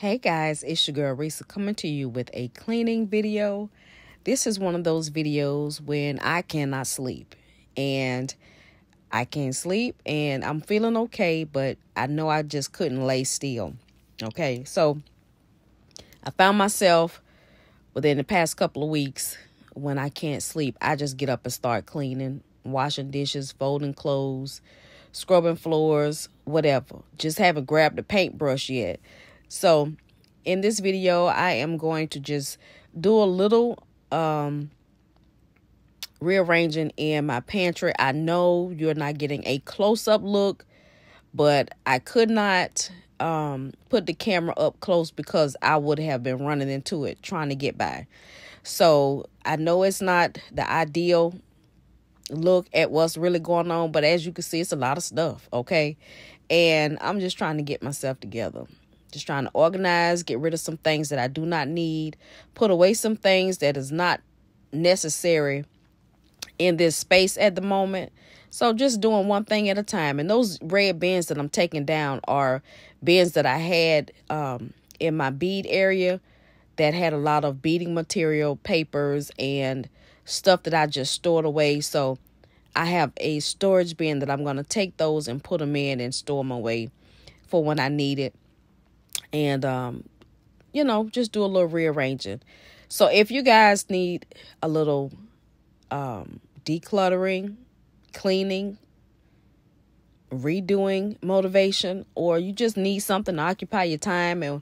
Hey guys, it's your girl Risa coming to you with a cleaning video. This is one of those videos when I cannot sleep and I can't sleep and I'm feeling okay, but I know I just couldn't lay still. Okay, so I found myself within the past couple of weeks when I can't sleep, I just get up and start cleaning, washing dishes, folding clothes, scrubbing floors, whatever. Just haven't grabbed the paintbrush yet. So in this video, I am going to just do a little rearranging in my pantry. I know you're not getting a close-up look, but I could not put the camera up close because I would have been running into it trying to get by. So I know it's not the ideal look at what's really going on, but as you can see, it's a lot of stuff, okay? And I'm just trying to get myself together. Just trying to organize, get rid of some things that I do not need, put away some things that is not necessary in this space at the moment. So just doing one thing at a time. And those red bins that I'm taking down are bins that I had in my bead area that had a lot of beading material, papers, and stuff that I just stored away. So I have a storage bin that I'm going to take those and put them in and store them away for when I need it. And, just do a little rearranging. So if you guys need a little decluttering, cleaning, redoing motivation, or you just need something to occupy your time and,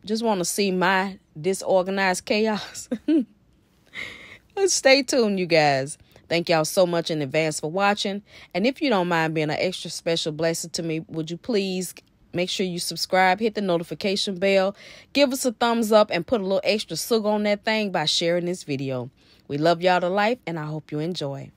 just want to see my disorganized chaos, stay tuned, you guys. Thank y'all so much in advance for watching. And if you don't mind being an extra special blessing to me, would you please make sure you subscribe, hit the notification bell, give us a thumbs up, and put a little extra sug on that thing by sharing this video. We love y'all to life, and I hope you enjoy.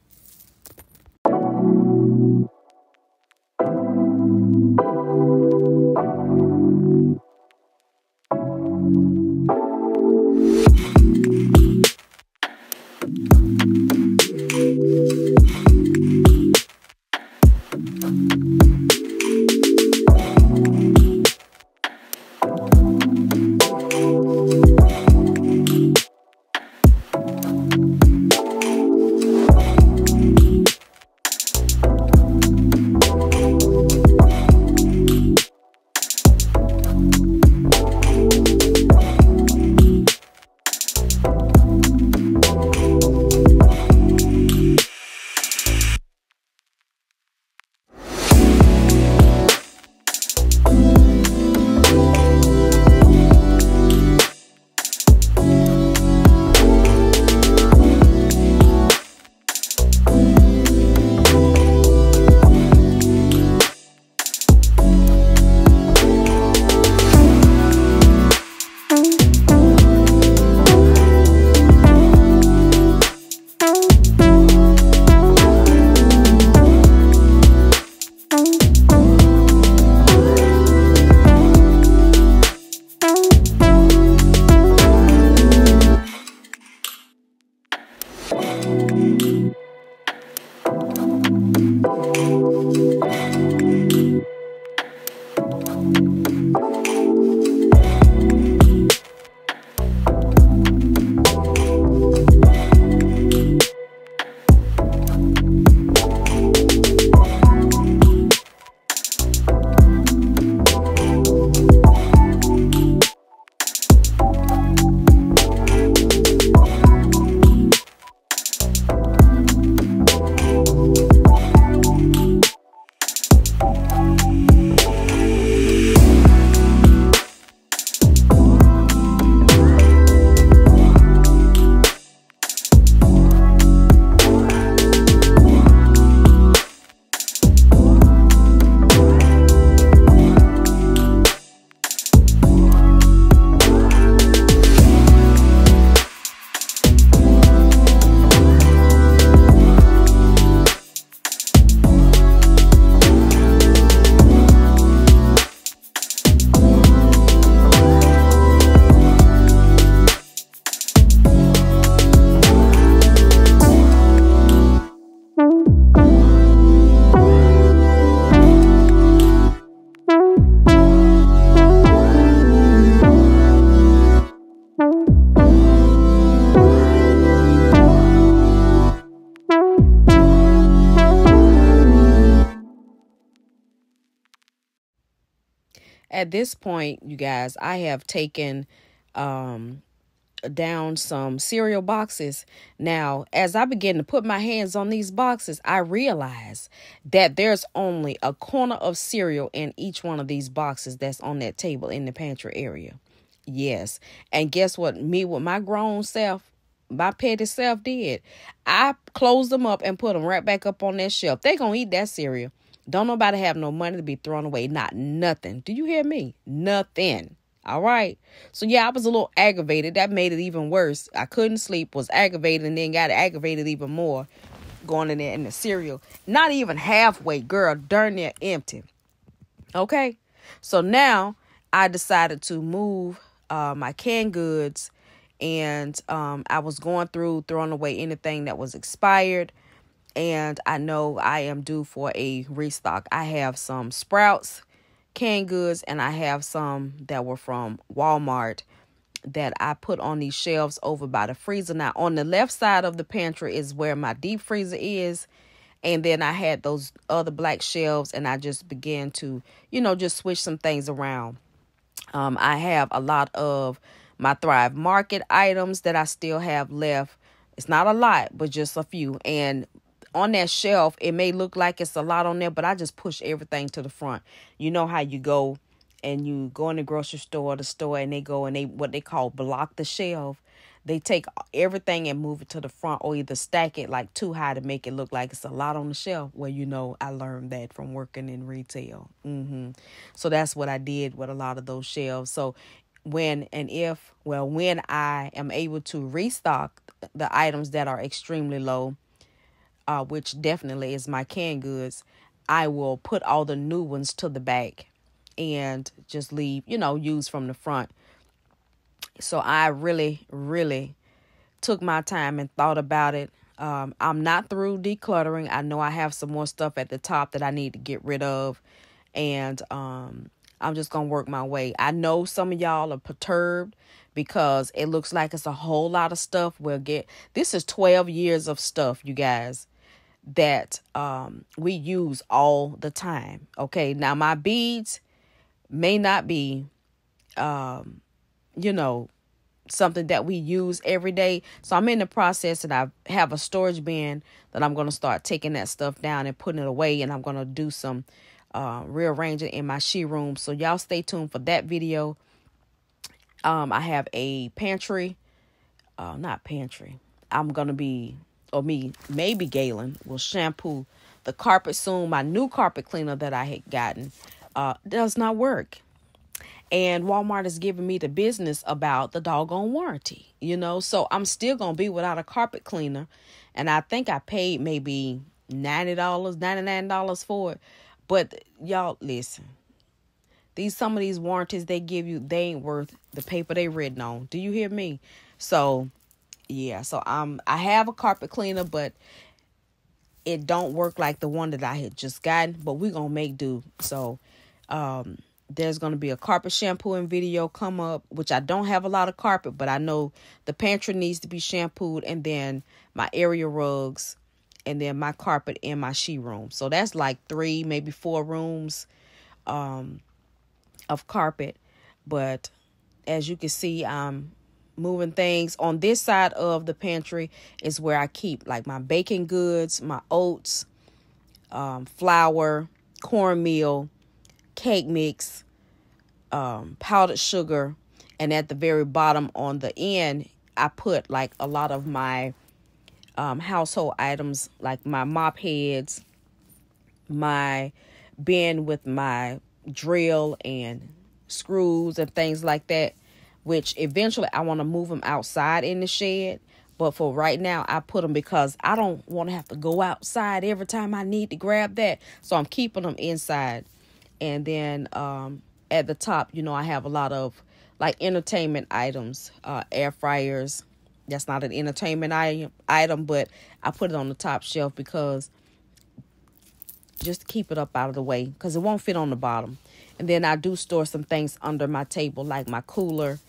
at this point, you guys, I have taken down some cereal boxes. Now, as I begin to put my hands on these boxes, I realize that there's only a corner of cereal in each one of these boxes that's on that table in the pantry area. Yes. And guess what? Me with my grown self, my petty self did. I closed them up and put them right back up on that shelf. They gonna eat that cereal. Don't nobody have no money to be thrown away. Not nothing. Do you hear me? Nothing. All right. So, yeah, I was a little aggravated. That made it even worse. I couldn't sleep, was aggravated, and then got aggravated even more going in there in the cereal. Not even halfway, girl, darn near empty. Okay. So now I decided to move my canned goods, and I was going through throwing away anything that was expired. And I know I am due for a restock. I have some Sprouts canned goods, and I have some that were from Walmart that I put on these shelves over by the freezer. Now, on the left side of the pantry is where my deep freezer is. And then I had those other black shelves, and I just began to, just switch some things around. I have a lot of my Thrive Market items that I still have left. It's not a lot, but just a few. And on that shelf, it may look like it's a lot on there, but I just push everything to the front. You know how you go and you go in the grocery store, and they go and they what they call block the shelf. They take everything and move it to the front, or either stack it like too high to make it look like it's a lot on the shelf. Well, I learned that from working in retail. So that's what I did with a lot of those shelves. So when I am able to restock the items that are extremely low, which definitely is my canned goods, I will put all the new ones to the back and just leave, use from the front. So I really, really took my time and thought about it. I'm not through decluttering. I know I have some more stuff at the top that I need to get rid of. And I'm just going to work my way. I know some of y'all are perturbed because it looks like it's a whole lot of stuff. This is 12 years of stuff, you guys, that we use all the time. Okay, now my beads may not be, something that we use every day. So I'm in the process, and I have a storage bin that I'm going to start taking that stuff down and putting it away. And I'm going to do some rearranging in my she room. So y'all stay tuned for that video. I have a pantry, not pantry. Maybe Galen will shampoo the carpet soon. My new carpet cleaner that I had gotten does not work. And Walmart is giving me the business about the doggone warranty, So I'm still going to be without a carpet cleaner. And I think I paid maybe $90, $99 for it. But y'all, listen. Some of these warranties they give you, they ain't worth the paper they written on. Do you hear me? So, yeah. So I have a carpet cleaner, but it don't work like the one that I had just gotten. But we're going to make do. So, there's going to be a carpet shampooing video come up, which I don't have a lot of carpet, but I know the pantry needs to be shampooed, and then my area rugs, and then my carpet in my she room. So that's like 3, maybe 4 rooms of carpet. But as you can see, I'm moving things. On this side of the pantry is where I keep like my baking goods, my oats, flour, cornmeal, cake mix, powdered sugar, and at the very bottom on the end, I put like a lot of my household items, like my mop heads, my bin with my drill and screws and things like that, which eventually I want to move them outside in the shed. But for right now, I put them because I don't want to have to go outside every time I need to grab that. So I'm keeping them inside. And then at the top, I have a lot of like entertainment items, air fryers. That's not an entertainment item, but I put it on the top shelf because just to keep it up out of the way, because it won't fit on the bottom. And then I do store some things under my table, like my cooler,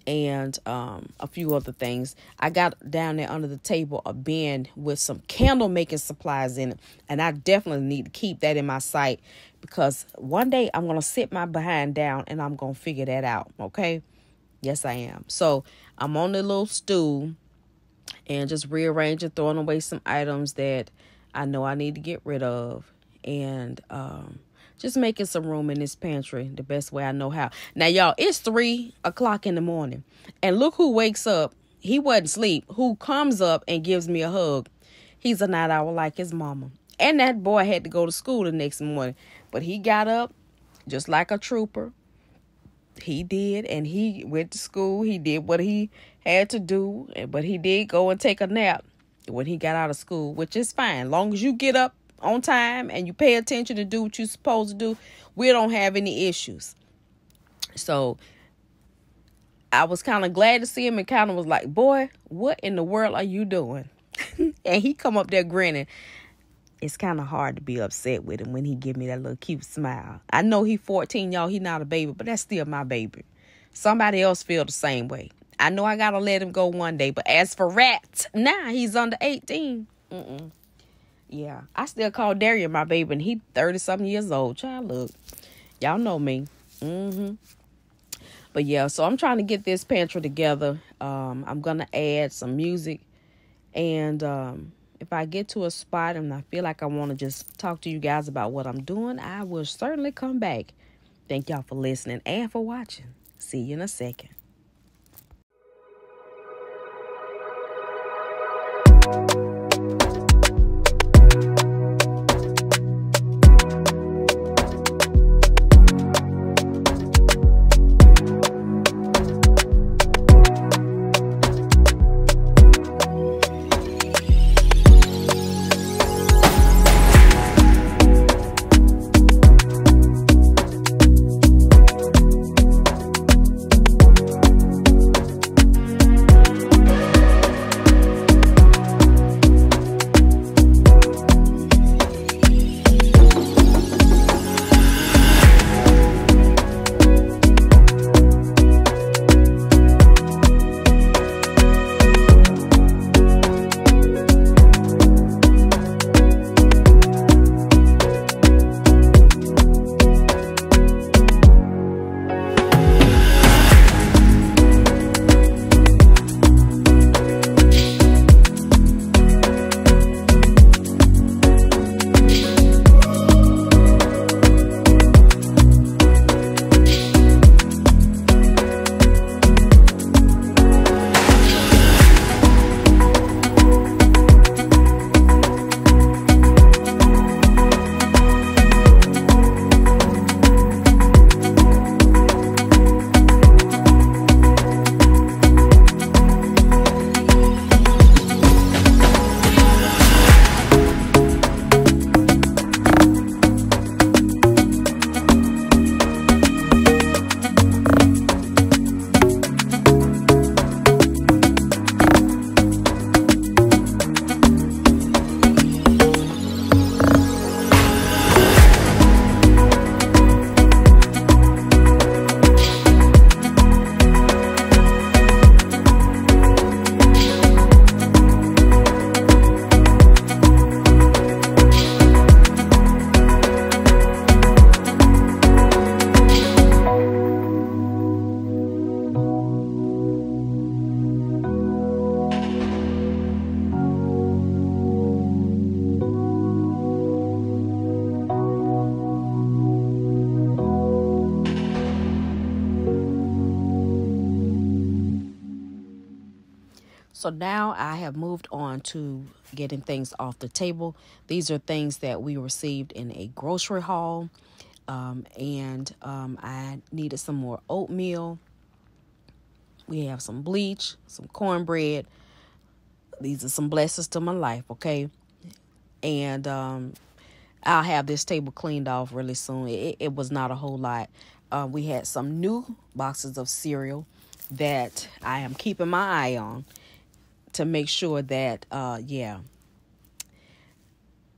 and a few other things. I got down there under the table a bin with some candle making supplies in it, and I definitely need to keep that in my sight, because one day I'm going to sit my behind down and I'm going to figure that out. Okay. Yes, I am. So I'm on the little stool and just rearranging, throwing away some items that I know I need to get rid of, and just making some room in this pantry the best way I know how. Now, y'all, it's 3 o'clock in the morning, and look who wakes up. He wasn't asleep. Who comes up and gives me a hug? He's a night owl like his mama. And that boy had to go to school the next morning, but he got up just like a trooper. He did, and he went to school. He did what he had to do, but he did go and take a nap when he got out of school, which is fine. Long as you get up on time and you pay attention to do what you're supposed to do, we don't have any issues. So I was kind of glad to see him, and kind of was like, boy, what in the world are you doing? And he come up there grinning. It's kind of hard to be upset with him when he give me that little cute smile. I know he 14, y'all. He not a baby, but that's still my baby. Somebody else feel the same way. I know I got to let him go one day, but as for Rat, now he's under 18. Yeah, I still call Darian my baby, and he 30-something years old. Child, look. Y'all know me. But yeah, so I'm trying to get this pantry together. I'm going to add some music, and if I get to a spot and I feel like I want to just talk to you guys about what I'm doing, I will certainly come back. Thank y'all for listening and for watching. See you in a second. So now I have moved on to getting things off the table. These are things that we received in a grocery haul. I needed some more oatmeal. We have some bleach, some cornbread. These are some blessings to my life, okay? And I'll have this table cleaned off really soon. It was not a whole lot. We had some new boxes of cereal that I am keeping my eye on to make sure that,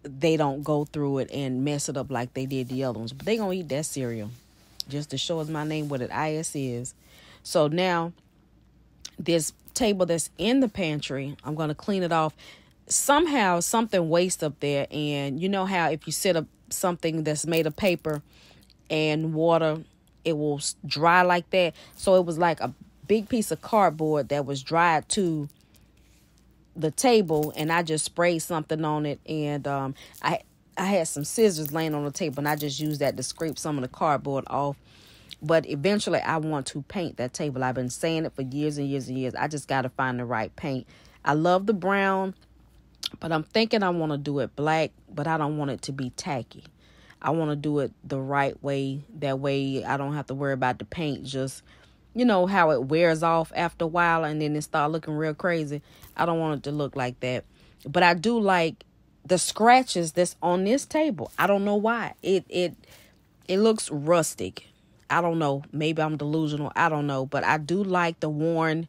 they don't go through it and mess it up like they did the other ones. But they going to eat that cereal just to show us my name, what it is. So now this table that's in the pantry, I'm going to clean it off. Somehow something wastes up there. And you know how if you set up something that's made of paper and water, it will dry like that. So it was like a big piece of cardboard that was dried to the table, and I just sprayed something on it. And I had some scissors laying on the table, and I just used that to scrape some of the cardboard off. But eventually I want to paint that table. I've been saying it for years and years and years. I just got to find the right paint. I love the brown, but I'm thinking I want to do it black, but I don't want it to be tacky. I want to do it the right way. That way I don't have to worry about the paint just, how it wears off after a while and then it start looking real crazy. I don't want it to look like that. But I do like the scratches that's on this table. I don't know why. It looks rustic. I don't know. Maybe I'm delusional. I don't know. But I do like the worn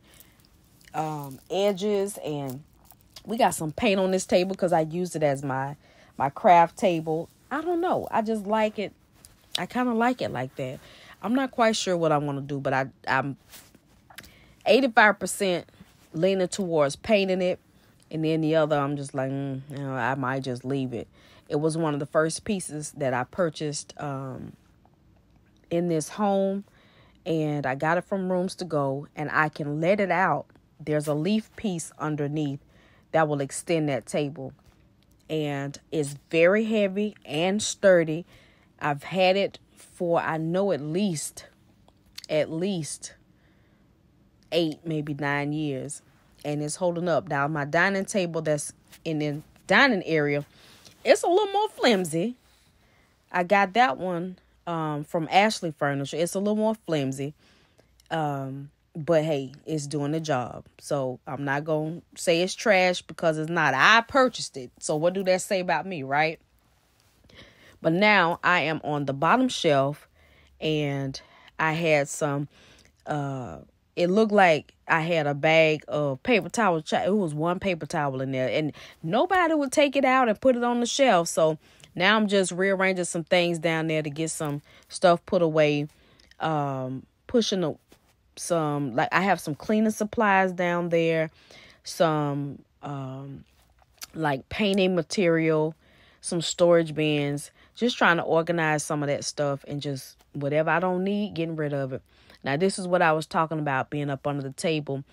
edges. And we got some paint on this table because I used it as my craft table. I don't know. I just like it. I kind of like it like that. I'm not quite sure what I want to do, but I'm 85% leaning towards painting it. And then the other, I'm just like, I might just leave it. It was one of the first pieces that I purchased in this home, and I got it from Rooms to Go, and I can let it out. There's a leaf piece underneath that will extend that table, and it's very heavy and sturdy. I've had it for, I know, at least 8, maybe 9 years, and it's holding up. Now, my dining table that's in the dining area, it's a little more flimsy. I got that one from Ashley Furniture. It's a little more flimsy. But hey, it's doing the job. So I'm not going to say it's trash because it's not. I purchased it. So what do that say about me, right? But now I am on the bottom shelf, and I had some, it looked like I had a bag of paper towels. It was one paper towel in there, and nobody would take it out and put it on the shelf. So now I'm just rearranging some things down there to get some stuff put away. Pushing some, like, I have some cleaning supplies down there, some like painting material, some storage bins, just trying to organize some of that stuff and just whatever I don't need, getting rid of it. Now, this is what I was talking about being up under the table.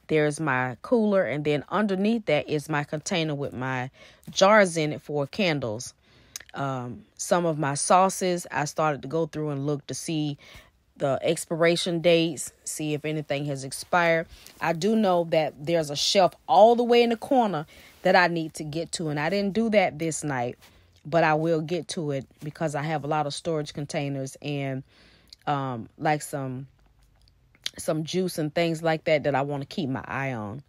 There's my cooler, and then underneath that is my container with my jars in it for candles. Some of my sauces, I started to go through and look to see the expiration dates, see if anything has expired. I do know that there's a shelf all the way in the corner that I need to get to, and I didn't do that this night, but I will get to it because I have a lot of storage containers and like some juice and things like that I want to keep my eye on.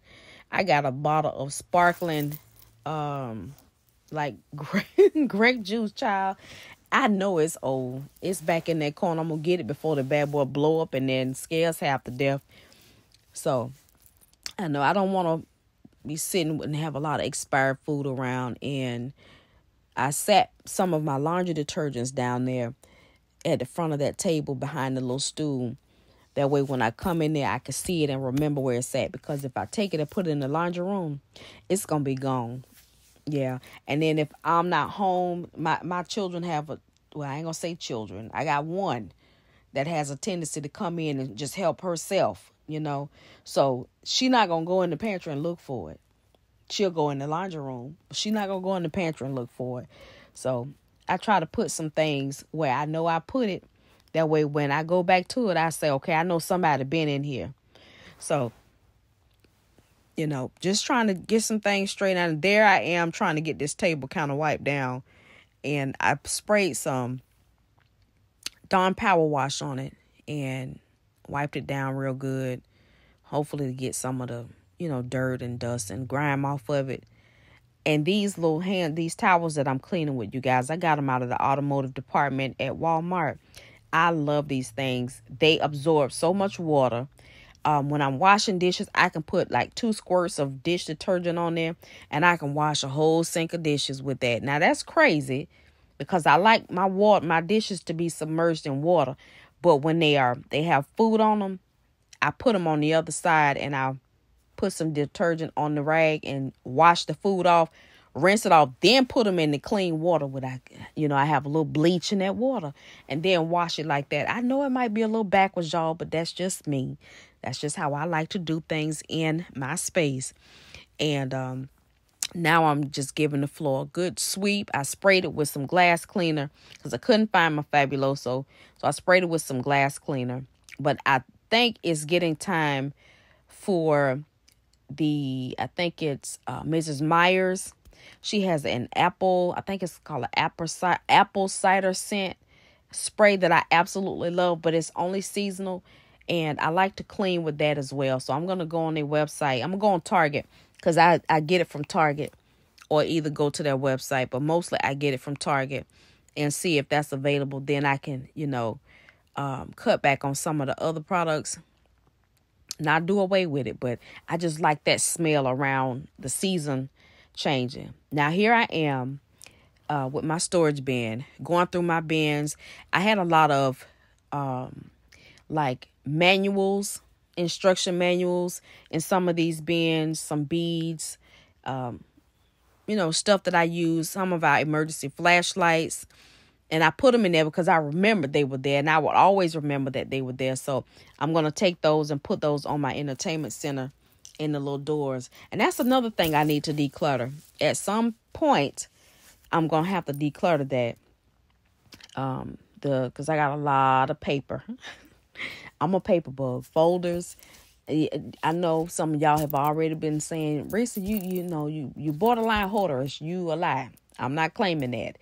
I got a bottle of sparkling like grape juice, child. I know it's old. It's back in that corner. I'm going to get it before the bad boy blow up and then scare us half to death. So, I know I don't want to be sitting and have a lot of expired food around. And I sat some of my laundry detergents down there at the front of that table behind the little stool. That way, when I come in there, I can see it and remember where it's at. Because if I take it and put it in the laundry room, it's going to be gone. Yeah. And then if I'm not home, my children have I ain't gonna say children. I got one that has a tendency to come in and just help herself, So she's not gonna go in the pantry and look for it. She'll go in the laundry room. She's not gonna go in the pantry and look for it. So I try to put some things where I know I put it. That way when I go back to it, I say, okay, I know somebody been in here. So just trying to get some things straight out. And there I am trying to get this table kind of wiped down. And I sprayed some Dawn Power Wash on it and wiped it down real good. Hopefully to get some of the, dirt and dust and grime off of it. And these towels that I'm cleaning with, you guys, I got them out of the automotive department at Walmart. I love these things. They absorb so much water. When I'm washing dishes, I can put like 2 squirts of dish detergent on there, and I can wash a whole sink of dishes with that. Now that's crazy because I like my dishes to be submerged in water. But when they have food on them, I put them on the other side and I'll put some detergent on the rag and wash the food off, rinse it off, then put them in the clean water with, I have a little bleach in that water, and then wash it like that. I know it might be a little backwards, y'all, but that's just me. That's just how I like to do things in my space. And now I'm just giving the floor a good sweep. I sprayed it with some glass cleaner because I couldn't find my Fabuloso. So I sprayed it with some glass cleaner. But I think it's getting time for I think it's Mrs. Myers. She has an apple, I think it's called an apple cider scent spray that I absolutely love, but it's only seasonal. And I like to clean with that as well. So I'm going to go on their website. I'm going to go on Target because I get it from Target, or either go to their website. But mostly I get it from Target and see if that's available. Then I can, cut back on some of the other products. Not do away with it, but I just like that smell around the season changing. Now here I am with my storage bin, going through my bins. I had a lot of manuals, instruction manuals in some of these bins, some beads, stuff that I use, some of our emergency flashlights. And I put them in there because I remembered they were there, and I would always remember that they were there. So I'm going to take those and put those on my entertainment center in the little doors. And that's another thing I need to declutter. At some point, I'm going to have to declutter that. Because I got a lot of paper. I'm a paper bug. Folders. I know some of y'all have already been saying, Risa, you borderline hoarderish. You a lie. I'm not claiming that.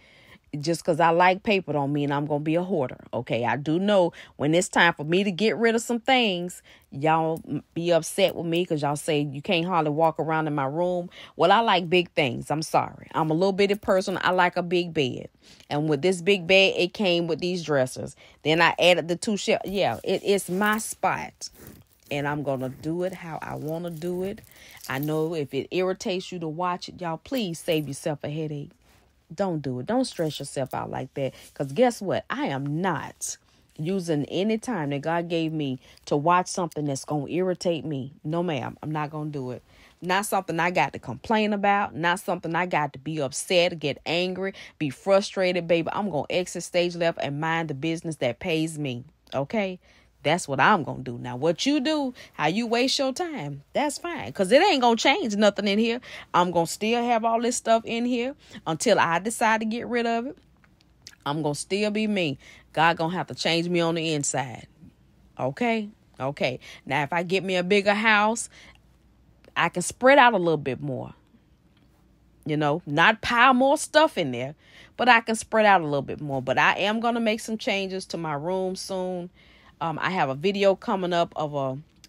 Just because I like paper don't mean I'm going to be a hoarder. Okay, I do know when it's time for me to get rid of some things, y'all be upset with me because y'all say you can't hardly walk around in my room. Well, I like big things. I'm sorry. I'm a little bitty person. I like a big bed. And with this big bed, it came with these dressers. Then I added the 2 shelves. Yeah, it's my spot. And I'm going to do it how I want to do it. I know if it irritates you to watch it, y'all, please save yourself a headache. Don't do it. Don't stress yourself out like that. Because guess what? I am not using any time that God gave me to watch something that's going to irritate me. No, ma'am. I'm not going to do it. Not something I got to complain about. Not something I got to be upset, get angry, be frustrated, baby. I'm going to exit stage left and mind the business that pays me. Okay? That's what I'm going to do. Now, what you do, how you waste your time, that's fine. Because it ain't going to change nothing in here. I'm going to still have all this stuff in here until I decide to get rid of it. I'm going to still be me. God going to have to change me on the inside. Okay? Okay. Now, if I get me a bigger house, I can spread out a little bit more. Not pile more stuff in there, but I can spread out a little bit more. But I am going to make some changes to my room soon. I have a video coming up of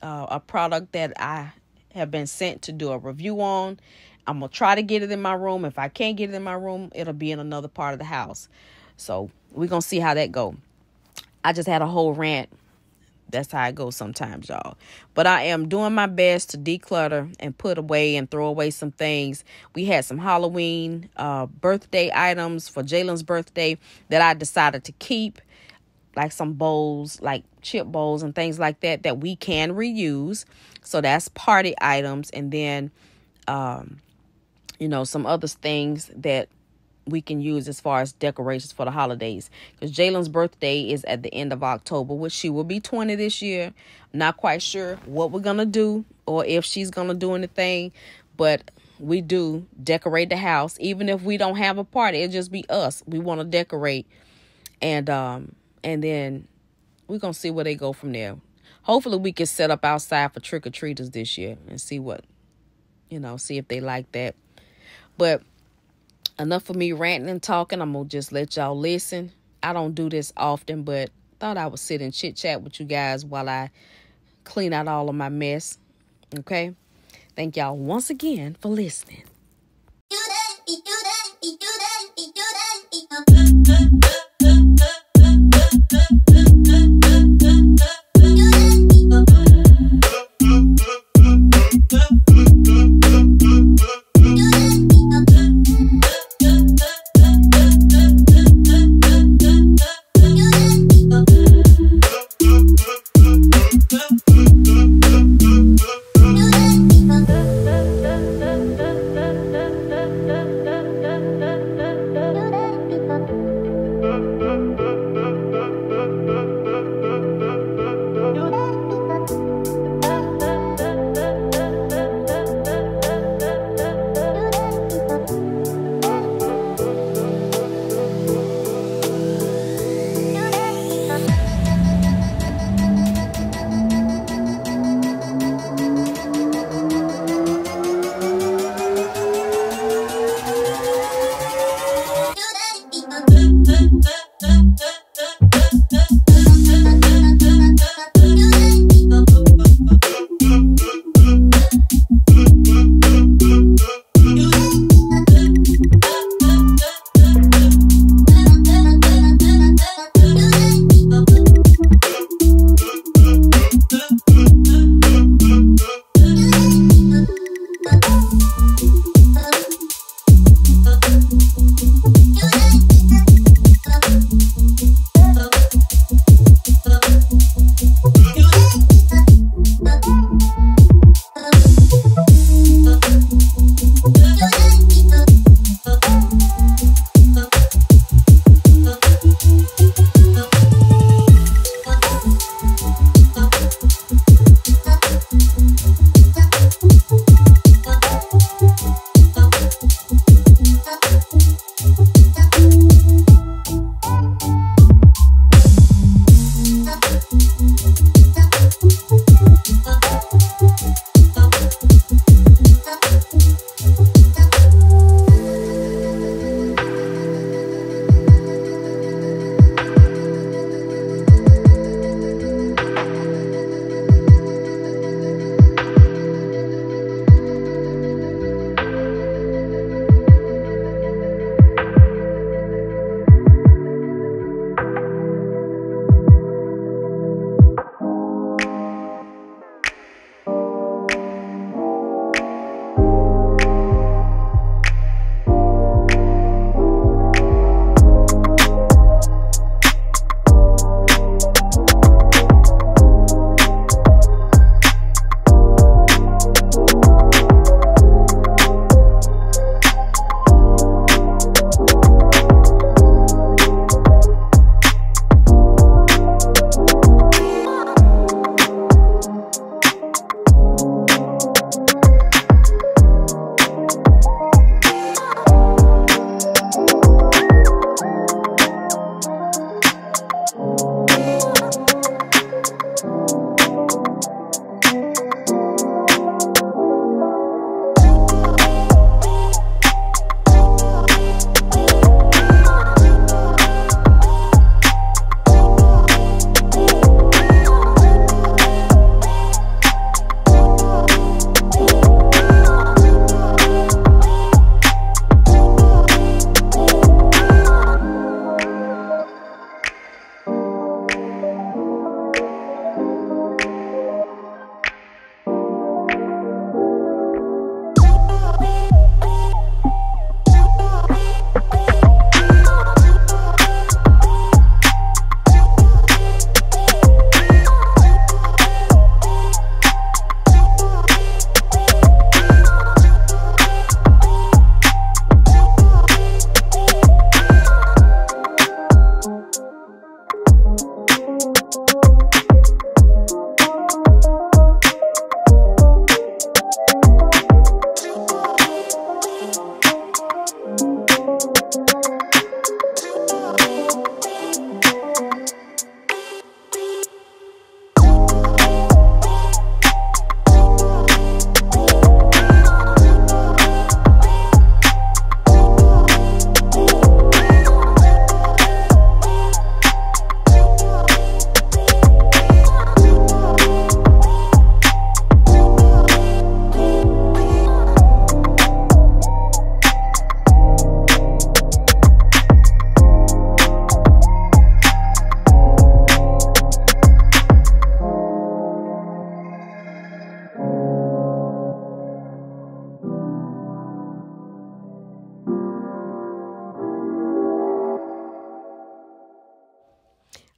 a product that I have been sent to do a review on. I'm going to try to get it in my room. If I can't get it in my room, it'll be in another part of the house. So we're going to see how that go. I just had a whole rant. That's how it goes sometimes, y'all. But I am doing my best to declutter and put away and throw away some things. We had some Halloween birthday items for Jalen's birthday that I decided to keep. Like some bowls, like chip bowls and things like that we can reuse. So that's party items. And then, some other things that we can use as far as decorations for the holidays. Because Jalen's birthday is at the end of October, which she will be 20 this year. Not quite sure what we're going to do or if she's going to do anything. But we do decorate the house. Even if we don't have a party, it'll just be us. We want to decorate. And then we're going to see where they go from there. Hopefully we can set up outside for trick-or-treaters this year and see see if they like that. But enough for me ranting and talking. I'm going to just let y'all listen. I don't do this often, but thought I would sit and chit-chat with you guys while I clean out all of my mess. Okay? Thank y'all once again for listening.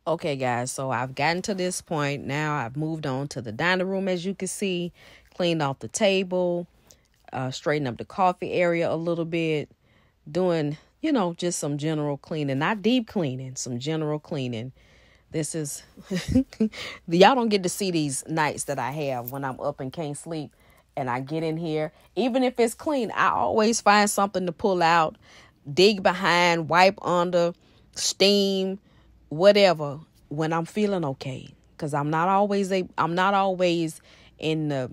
Okay, guys, so I've gotten to this point. Now I've moved on to the dining room, as you can see, cleaned off the table, straightened up the coffee area a little bit, doing, just some general cleaning, not deep cleaning, some general cleaning. This is, y'all don't get to see these nights that I have when I'm up and can't sleep and I get in here. Even if it's clean, I always find something to pull out, dig behind, wipe under, steam, whatever, when I'm feeling okay. Because I'm not always in the,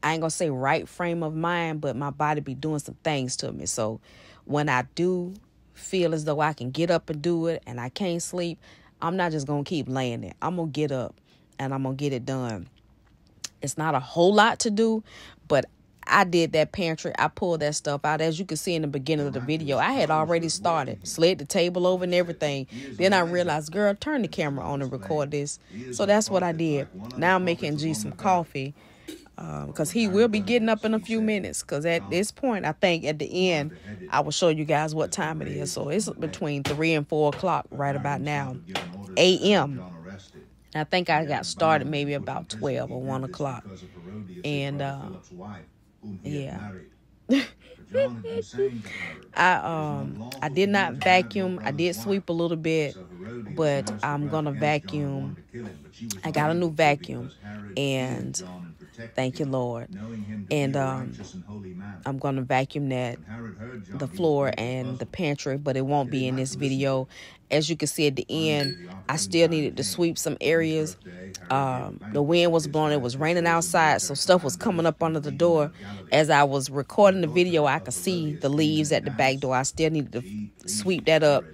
I ain't gonna say right frame of mind, but my body be doing some things to me. So when I do feel as though I can get up and do it and I can't sleep, I'm not just gonna keep laying there. I'm gonna get up and I'm gonna get it done. It's not a whole lot to do, but I did that pantry. I pulled that stuff out. As you can see in the beginning of the video, I had already started, slid the table over and everything. Then I realized, girl, turn the camera on and record this. So that's what I did. Now I'm making G some coffee, because he will be getting up in a few minutes. Because at this point, I think at the end, I will show you guys what time it is. So it's between 3 and 4 o'clock right about now, a.m. I think I got started maybe about 12 or 1 o'clock. And yeah. I did not vacuum. I did sweep a little bit, but I'm gonna vacuum. I got a new vacuum, and thank you, Lord. And I'm gonna vacuum the floor and the pantry, but it won't be in this video. As you can see at the end, I still needed to sweep some areas. The wind was blowing. It was raining outside, so stuff was coming up under the door. As I was recording the video, I could see the leaves at the back door. I still needed to sweep that up.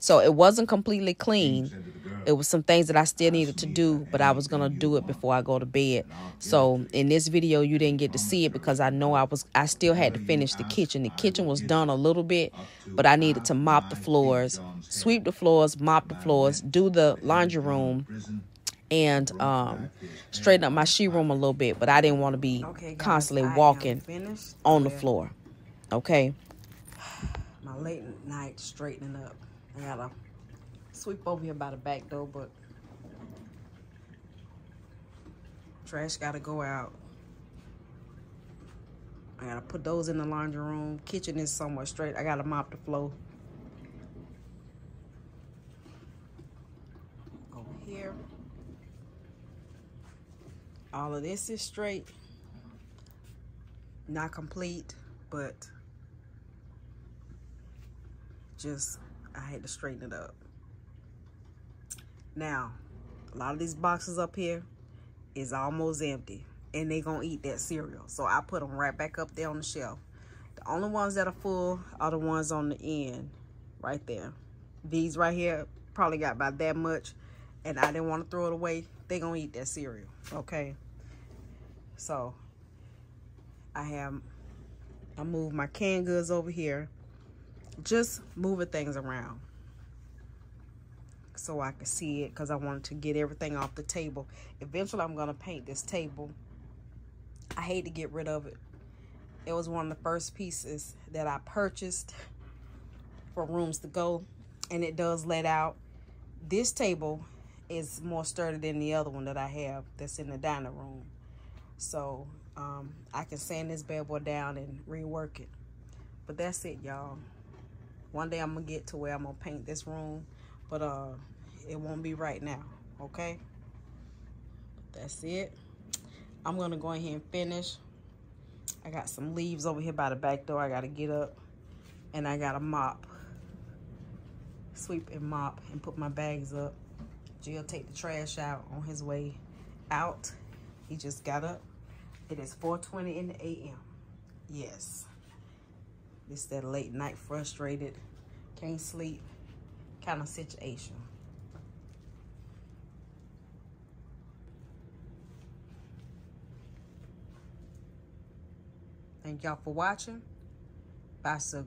So it wasn't completely clean. It was some things that I still needed to do, but I was going to do it before I go to bed. So in this video, you didn't get to see it because I know I still had to finish the kitchen. The kitchen was done a little bit, but I needed to mop the floors, sweep the floors, mop the floors, do the laundry room, and straighten up my sheet room a little bit. But I didn't want to be constantly walking on the floor. Okay. My late night straightening up. I gotta sweep over here by the back door, but trash gotta go out. I gotta put those in the laundry room. Kitchen is somewhat straight. I gotta mop the floor. Over here. All of this is straight. Not complete, but just I had to straighten it up. Now, a lot of these boxes up here is almost empty, and they gonna eat that cereal. So I put them right back up there on the shelf. The only ones that are full are the ones on the end, right there. These right here probably got about that much, and I didn't want to throw it away. They gonna eat that cereal, okay? So I moved my canned goods over here, just moving things around so I could see it, because I wanted to get everything off the table. Eventually, I'm going to paint this table. I hate to get rid of it. It was one of the first pieces that I purchased for Rooms to Go, and it does let out. This table is more sturdy than the other one that I have that's in the dining room. So I can sand this bad boy down and rework it. But that's it, y'all. One day I'm going to get to where I'm going to paint this room. But it won't be right now, okay? That's it. I'm going to go ahead and finish. I got some leaves over here by the back door. I got to get up, and I got to mop. Sweep and mop and put my bags up. Jill take the trash out on his way out. He just got up. It is 4:20 in the a.m. Yes. This is that late night frustrated, can't sleep kind of situation. Thank y'all for watching. Bye, sugar.